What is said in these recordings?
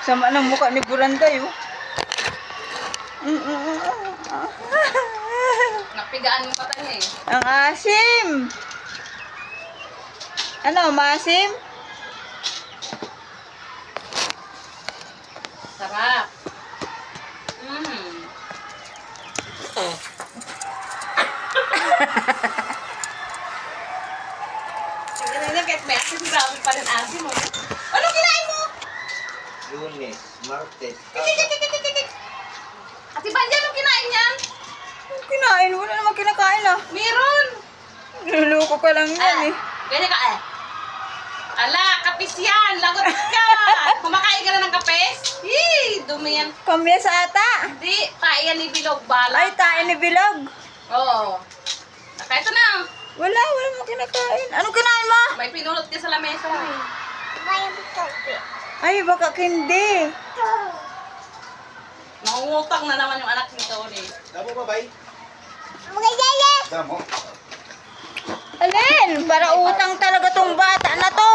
Sama ng mukha ni Buranday, oh. Napigaan yung mata niya eh. Ang asim. Ano, maasim? Sarap. Sige na kahit may asin, grabe pa rin asin mo. Ano kinain mo? Lunes, Martes, Ate Banya, anong kinain yan? Ang kinain, wala naman kinakain, ah. Meron. Niluluko ka lang yan, eh. Ganyan ka eh. Ala, kapis yan. Lagot ka. Kumakain ka na ng kapis? Hii, dumi yan. Kamyas ata. Hindi, tae ni Bilog Bala. Ay, tayo ni Bilog. Oo. Naka, ito na. Wala naman kinakain. Anong kinain mo? May pinulot ka sa lamesa eh. Ay, baka hindi. Nangungutang na naman yung anak nito ulit. Damo ba, bay? Damo. Alin, para utang talaga tong bata na to.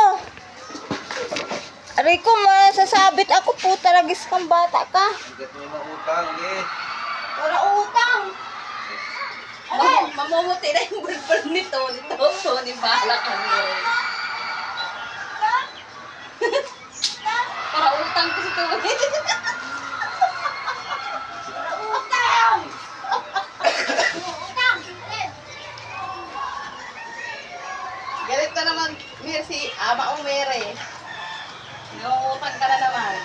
Aray ko, masasabit ako po talagis kang bata ka. Bigat mo na utang, eh. Para utang. Mamumuti na yung bulbul nito. Ni Bala ka niyo. Para utang ko sa tuwid. Galit na naman, Mir, si Ama o Mere. Nangungutang ka na naman.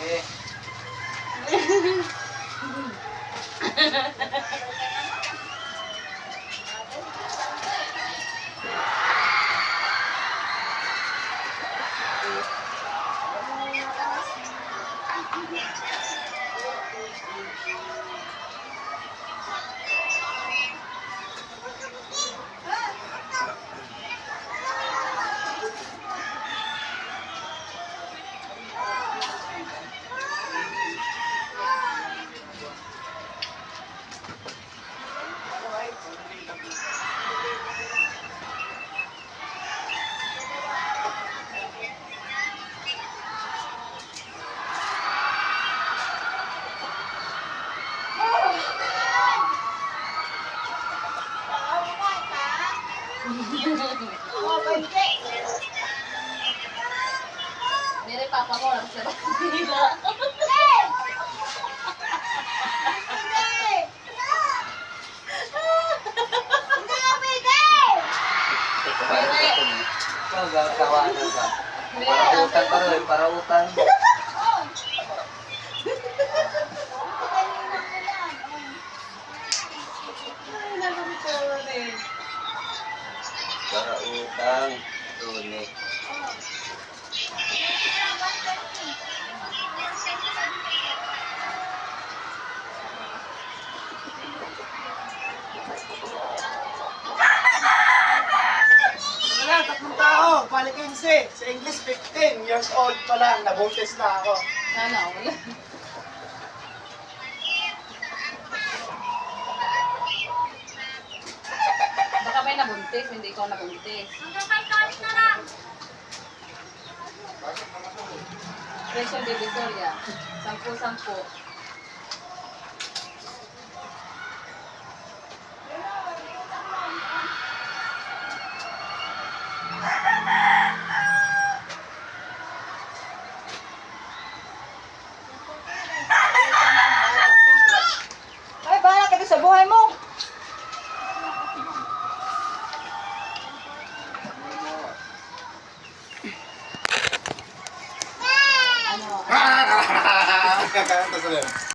Eh. Mere, papa ko, lang siya. Ikaw, gagawanan ka. Para utang ka rin, para utang. Para utang, Lunes. Wala, 3 tao, bali 15. Sa English, 15 years old pa lang. Nabuntis na ako. Sana, wala. Baka may nabuntis, hindi ikaw nabuntis. Presyo de Victoria, 10-10. Ay, bahala ka sa buhay mo. Ano? Kakanta sa